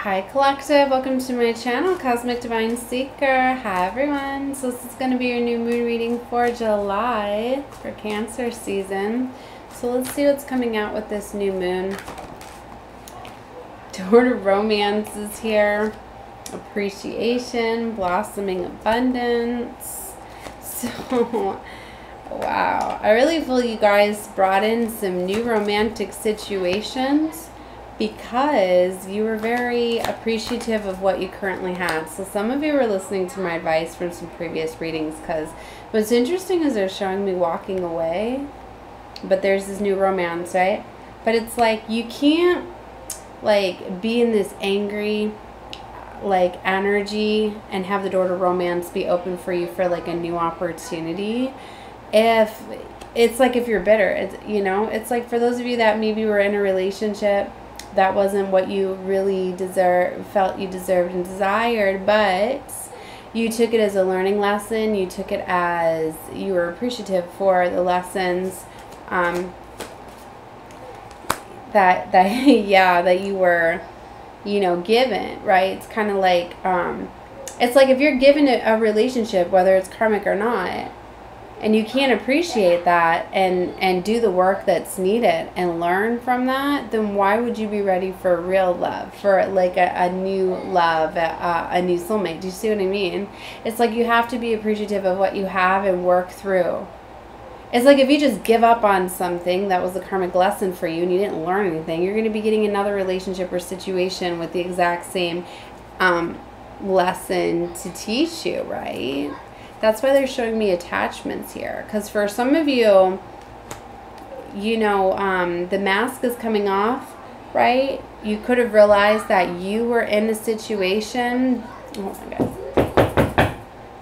Hi Collective, welcome to my channel, Cosmic Divine Seeker. Hi everyone. So this is going to be your new moon reading for July for Cancer season. So let's see what's coming out with this new moon. Tour of Romance is here. Appreciation, blossoming abundance. So, wow. I really feel you guys brought in some new romantic situations because you were very appreciative of what you currently had. So some of you were listening to my advice from some previous readings, because what's interesting is they're showing me walking away, but there's this new romance, right? But it's like you can't like be in this angry like energy and have the door to romance be open for you for like a new opportunity. If it's like if you're bitter, it's, you know, it's like for those of you that maybe were in a relationship that wasn't what you really felt you deserved and desired, but you took it as a learning lesson. You took it as you were appreciative for the lessons that you were, you know, given, right? It's kind of like it's like if you're given a relationship, whether it's karmic or not, and you can't appreciate that and do the work that's needed and learn from that, then why would you be ready for real love, for like a new love, a new soulmate? Do you see what I mean? It's like you have to be appreciative of what you have and work through. It's like if you just give up on something that was a karmic lesson for you and you didn't learn anything, you're going to be getting another relationship or situation with the exact same lesson to teach you, right? That's why they're showing me attachments here. Because for some of you, you know, the mask is coming off, right? You could have realized that you were in a situation. Oh my God.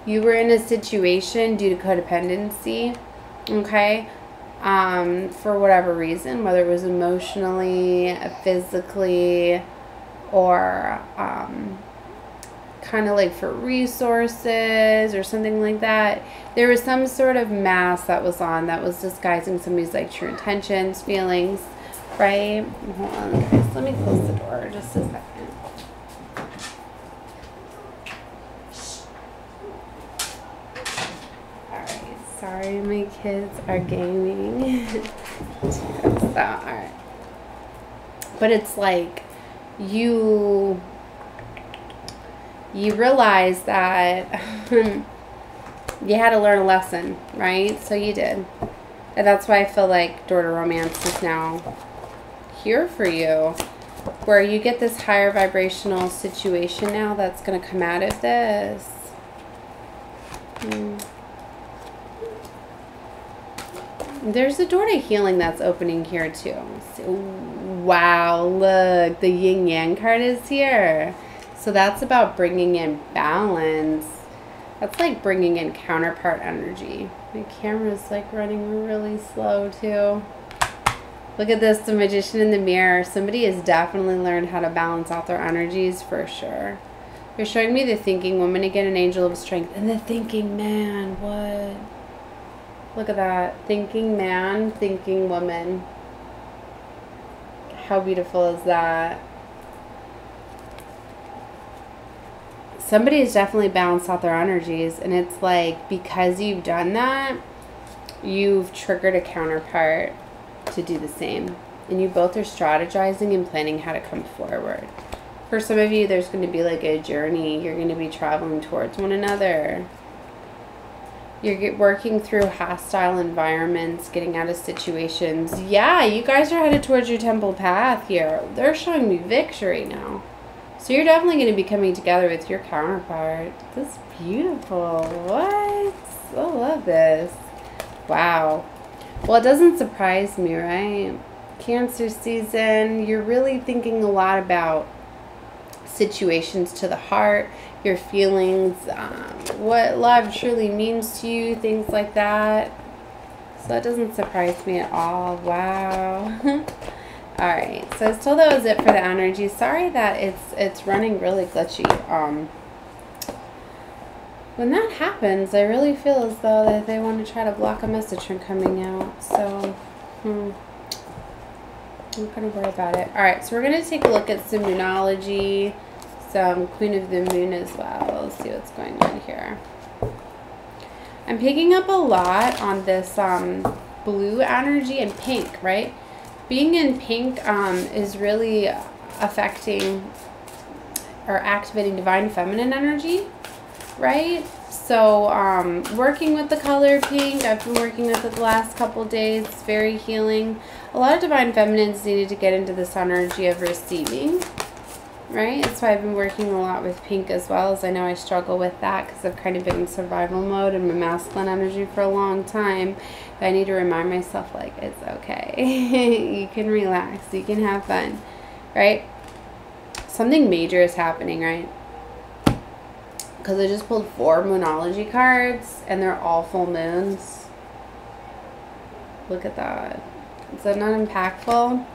You were in a situation due to codependency, okay? For whatever reason, whether it was emotionally, physically, or kind of like for resources or something like that. There was some sort of mask that was on that was disguising somebody's like true intentions, feelings, right? Hold on, guys. Let me close the door just a second. Alright, sorry my kids are gaming. So, alright. But it's like you realize that you had to learn a lesson, right? So you did. And that's why I feel like Door to Romance is now here for you, where you get this higher vibrational situation now that's going to come out of this. There's a door to healing that's opening here too. So, wow, look, the yin yang card is here. So that's about bringing in balance. That's like bringing in counterpart energy. My camera's like running really slow too. Look at this, the Magician in the Mirror. Somebody has definitely learned how to balance out their energies for sure. You're showing me the Thinking Woman again, an Angel of Strength. And the Thinking Man, what? Look at that. Thinking Man, Thinking Woman. How beautiful is that? Somebody has definitely balanced out their energies, and it's like because you've done that, you've triggered a counterpart to do the same, and you both are strategizing and planning how to come forward. For some of you, there's going to be like a journey. You're going to be traveling towards one another. You're working through hostile environments, getting out of situations. Yeah, you guys are headed towards your temple path here. They're showing me victory now. So you're definitely going to be coming together with your counterpart. This is beautiful. What? I love this. Wow. Well, it doesn't surprise me, right? Cancer season, you're really thinking a lot about situations to the heart, your feelings, what love truly means to you, things like that. So that doesn't surprise me at all. Wow. Alright, so I was told that was it for the energy. Sorry that it's running really glitchy. When that happens, I really feel as though that they want to try to block a message from coming out. So, I'm not going to worry about it. Alright, so we're going to take a look at some Moonology. some Queen of the Moon as well. Let's see what's going on here. I'm picking up a lot on this blue energy and pink, right? Being in pink is really affecting or activating divine feminine energy, right? So working with the color pink, I've been working with it the last couple days. It's very healing. A lot of divine feminines needed to get into this energy of receiving, right? That's why I've been working a lot with pink as well, as I know I struggle with that because I've kind of been in survival mode in my masculine energy for a long time. But I need to remind myself, like, it's okay. You can relax. You can have fun, right? Something major is happening, right? Because I just pulled 4 Moonology cards, and they're all full moons. Look at that. Is that not impactful?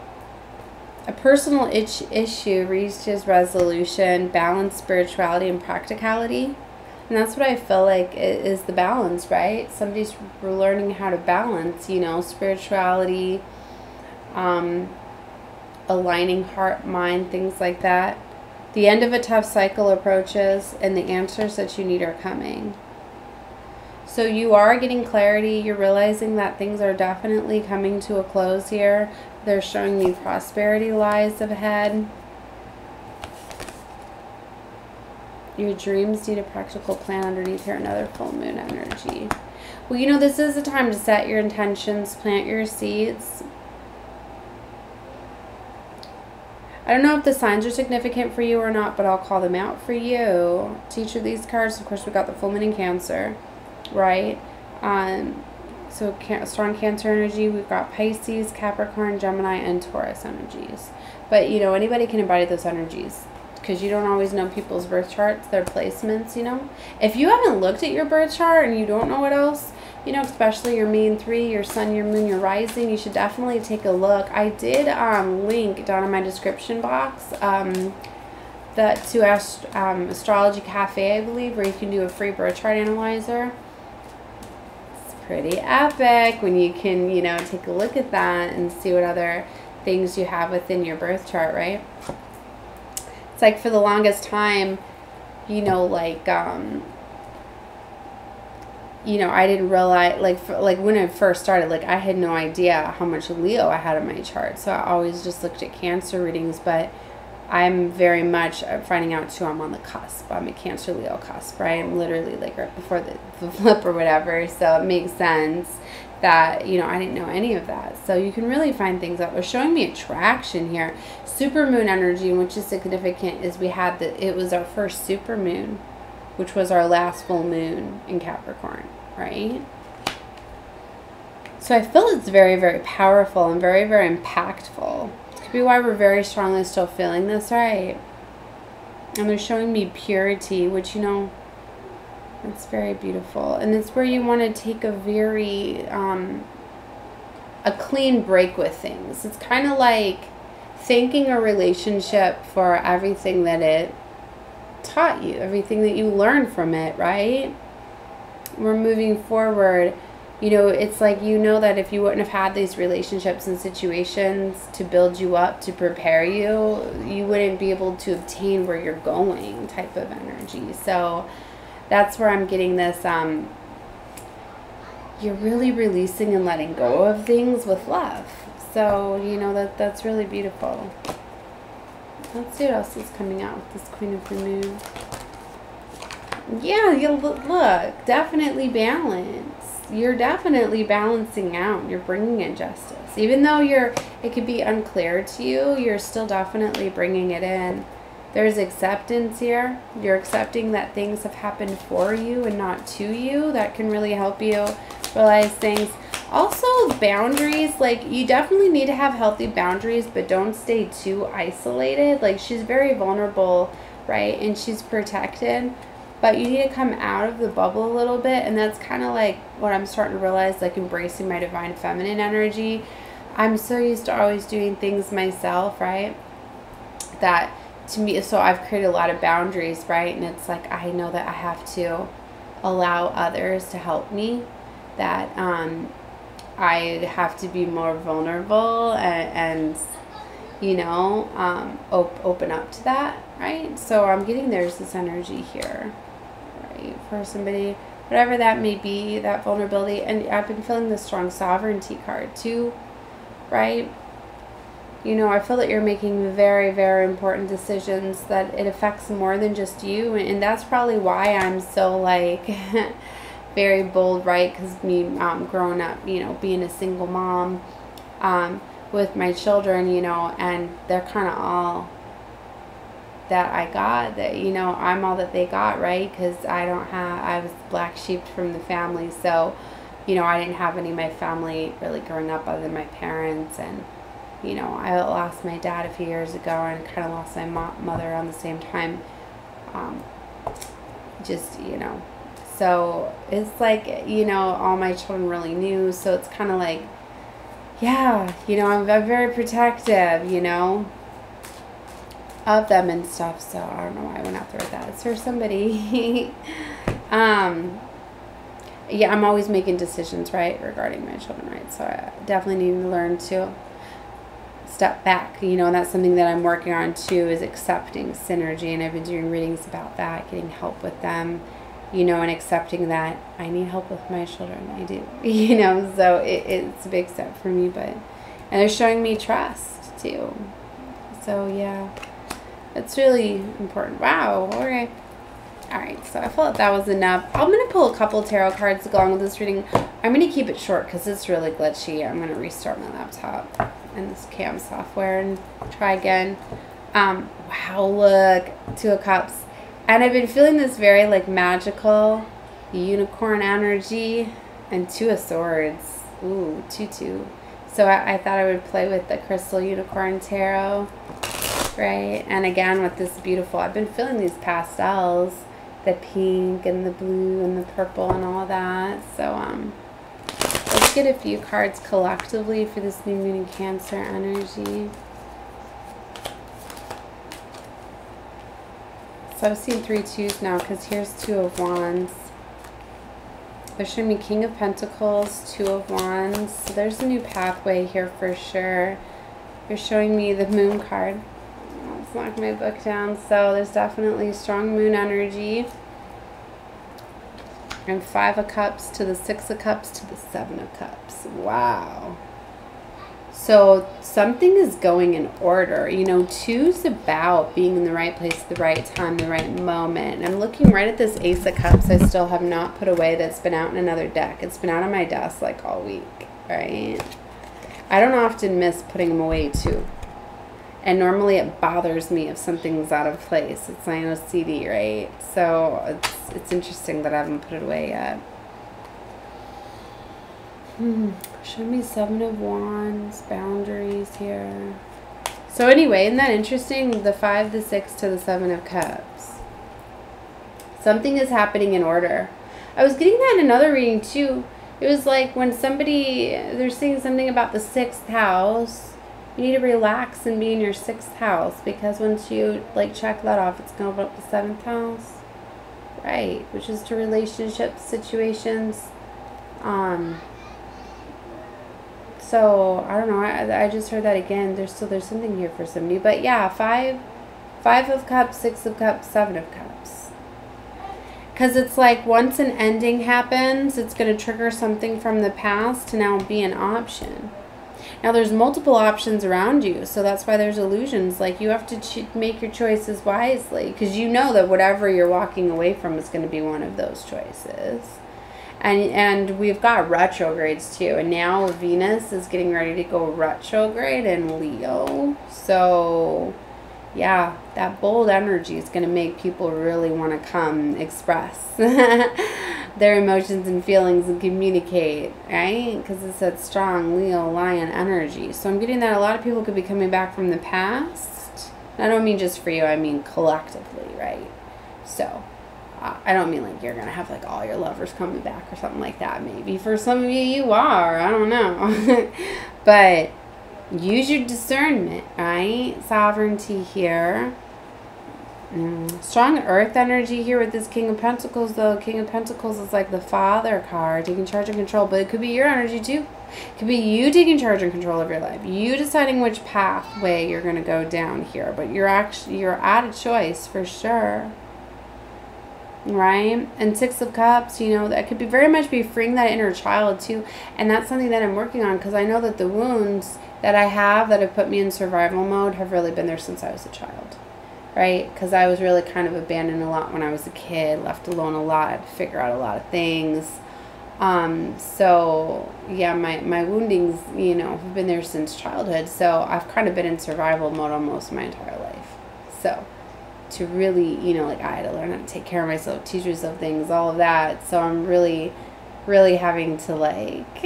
A personal issue reaches resolution, balance, spirituality, and practicality. And that's what I feel like is the balance, right? Somebody's learning how to balance, you know, spirituality, aligning heart, mind, things like that. The end of a tough cycle approaches, and the answers that you need are coming. So you are getting clarity. You're realizing that things are definitely coming to a close here. They're showing you prosperity lies ahead. Your dreams need a practical plan underneath here. Another full moon energy. Well, you know, this is a time to set your intentions, plant your seeds. I don't know if the signs are significant for you or not, but I'll call them out for you. To each of these cards, of course, we got the full moon in Cancer, right? So strong Cancer energy. We've got Pisces, Capricorn, Gemini, and Taurus energies. But, you know, anybody can embody those energies because you don't always know people's birth charts, their placements, you know. If you haven't looked at your birth chart and you don't know what else, you know, especially your main 3, your sun, your moon, your rising, you should definitely take a look. I did link down in my description box that to Astrology Cafe, I believe, where you can do a free birth chart analyzer. It's pretty epic when you can, you know, take a look at that and see what other things you have within your birth chart, right? It's like for the longest time, you know, like you know, I didn't realize, like when I first started, like I had no idea how much Leo I had in my chart. So I always just looked at Cancer readings, but I'm very much finding out too, I'm on the cusp. I'm a Cancer Leo cusp, right? I'm literally like right before the flip or whatever. So it makes sense that, you know, I didn't know any of that. So you can really find things out. They're showing me attraction here. Super moon energy, which is significant, is we had it was our first super moon, which was our last full moon in Capricorn, right? So I feel it's very, very powerful and very, very impactful. It could be why we're very strongly still feeling this, right? And they're showing me purity, which, you know, it's very beautiful. And it's where you want to take a very, a clean break with things. It's kind of like thanking a relationship for everything that it taught you, everything that you learned from it, right? We're moving forward. You know, it's like, you know, that if you wouldn't have had these relationships and situations to build you up, to prepare you, you wouldn't be able to obtain where you're going type of energy. So that's where I'm getting this, you're really releasing and letting go of things with love. So, you know, that's really beautiful. Let's see what else is coming out with this Queen of the Moon. Yeah, you look, definitely balance. You're definitely balancing out. You're bringing in justice. Even though it could be unclear to you, you're still definitely bringing it in. There's acceptance here. You're accepting that things have happened for you and not to you. That can really help you realize things. Also, boundaries. Like, you definitely need to have healthy boundaries, but don't stay too isolated. Like, she's very vulnerable, right? And she's protected. But you need to come out of the bubble a little bit. And that's kind of like what I'm starting to realize, like embracing my divine feminine energy. I'm so used to always doing things myself, right? That to me, so I've created a lot of boundaries, right? And it's like, I know that I have to allow others to help me. That I have to be more vulnerable and you know, open up to that, right? So I'm getting there's this energy here, right, for somebody, whatever that may be, that vulnerability. And I've been feeling the strong sovereignty card too, right? You know, I feel that you're making very, very important decisions, that it affects more than just you. And that's probably why I'm so, like, very bold, right? Because me growing up, you know, being a single mom with my children, you know, and they're kind of all that I got, that, you know, I'm all that they got, right? Because I was black sheep from the family. So, you know, I didn't have any of my family really growing up other than my parents. And, you know, I lost my dad a few years ago and kind of lost my mother around the same time. Just, you know, so it's like, you know, all my children really knew. So it's kind of like, yeah, you know, I'm very protective, you know, of them and stuff. So I don't know why I went out there with that. It's for somebody. Yeah, I'm always making decisions, right, regarding my children, right? So I definitely need to learn to step back, you know, and that's something that I'm working on too, is accepting synergy. And I've been doing readings about that, getting help with them, you know, and accepting that I need help with my children. I do, you know, so it's a big step for me. But, and they're showing me trust too. So yeah, it's really important. Wow. Okay. All right. So I felt that was enough. I'm going to pull a couple tarot cards to go along with this reading. I'm going to keep it short because it's really glitchy. I'm going to restart my laptop and this cam software and try again. Wow, look, Two of Cups. And I've been feeling this very, like, magical unicorn energy, and Two of Swords. Ooh, 2-2. So I thought I would play with the Crystal Unicorn Tarot, right? And again, with this beautiful, I've been feeling these pastels, the pink and the blue and the purple and all that. So, let's get a few cards collectively for this new moon in Cancer energy. So I've seen 3 2s now, because here's 2 of Wands. They're showing me King of Pentacles, 2 of Wands. So there's a new pathway here for sure. You're showing me the Moon card. Let's knock my book down. So there's definitely strong moon energy. And 5 of Cups to the 6 of Cups to the 7 of Cups. Wow. So something is going in order. You know, 2's about being in the right place at the right time, the right moment. And I'm looking right at this Ace of Cups I still have not put away, that's been out in another deck. It's been out on my desk like all week, right? I don't often miss putting them away too. And normally it bothers me if something's out of place. It's my OCD, right? So it's interesting that I haven't put it away yet. Show me 7 of Wands, boundaries here. So anyway, isn't that interesting? The 5, the 6 to the 7 of Cups. Something is happening in order. I was getting that in another reading too. It was like when somebody, they're saying something about the 6th house. You need to relax and be in your 6th house, because once you, like, check that off, it's going to open up the 7th house. Right, which is to relationships, situations. So, I don't know, I just heard that again. There's something here for somebody. But yeah, 5 of Cups, 6 of Cups, 7 of Cups. Because it's like once an ending happens, it's going to trigger something from the past to now be an option. Now, there's multiple options around you, so that's why there's illusions. Like, you have to make your choices wisely, because you know that whatever you're walking away from is going to be one of those choices. And we've got retrogrades too, and now Venus is getting ready to go retrograde in Leo. So, yeah, that bold energy is going to make people really want to come express their emotions and feelings and communicate, right? Because it's that strong Leo lion energy. So I'm getting that a lot of people could be coming back from the past. And I don't mean just for you, I mean collectively, right? So I don't mean like you're going to have like all your lovers coming back or something like that. Maybe for some of you are. I don't know. But use your discernment, right? Sovereignty here. Strong earth energy here with this King of Pentacles, though. King of Pentacles is like the father card, taking charge and control, but it could be your energy too. It could be you taking charge and control of your life, you deciding which pathway you're going to go down here, but you're at a choice for sure, right? And Six of Cups, you know, that could be very much be freeing that inner child too, and that's something that I'm working on, because I know that the wounds that I have that have put me in survival mode have really been there since I was a child. Right? Because I was really kind of abandoned a lot when I was a kid, left alone a lot, had to figure out a lot of things. So, yeah, my woundings, you know, have been there since childhood. So I've kind of been in survival mode almost my entire life. So to really, you know, like I had to learn how to take care of myself, teach myself things, all of that. So I'm really, really having to, like,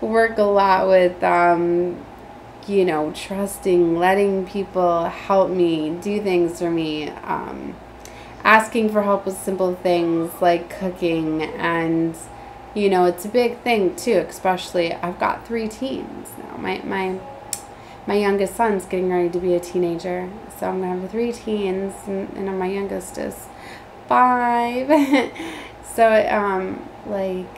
work a lot with, you know, trusting, letting people help me, do things for me, asking for help with simple things like cooking. And, you know, it's a big thing too, especially I've got 3 teens now. My youngest son's getting ready to be a teenager, so I'm gonna have 3 teens, and my youngest is 5. So like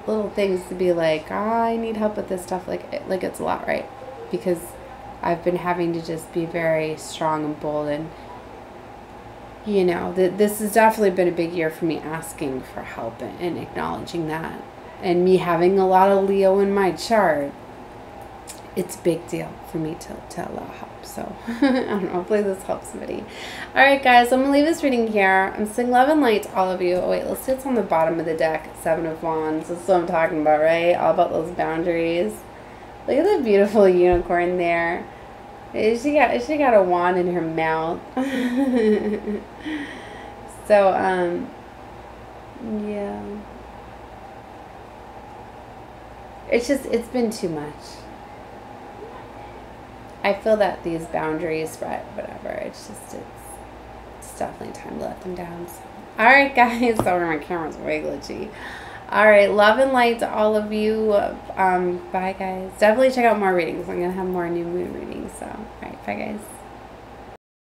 little things to be like, oh, I need help with this stuff, like it's a lot, right? Because I've been having to just be very strong and bold, and, you know, this has definitely been a big year for me, asking for help and acknowledging that. And me having a lot of Leo in my chart, it's a big deal for me to allow help. So, I don't know, hopefully this helps somebody. Alright guys, I'm going to leave this reading here. I'm sending love and light to all of you. Oh wait, let's see what's on the bottom of the deck. 7 of Wands. That's what I'm talking about, right? All about those boundaries. Look at the beautiful unicorn there. She got a wand in her mouth. So, yeah. It's been too much. I feel that these boundaries, right, whatever, it's definitely time to let them down. So. Alright guys, sorry my camera's way glitchy. Alright, love and light to all of you. Bye guys. Definitely check out more readings. I'm going to have more new moon readings. So, alright, bye guys.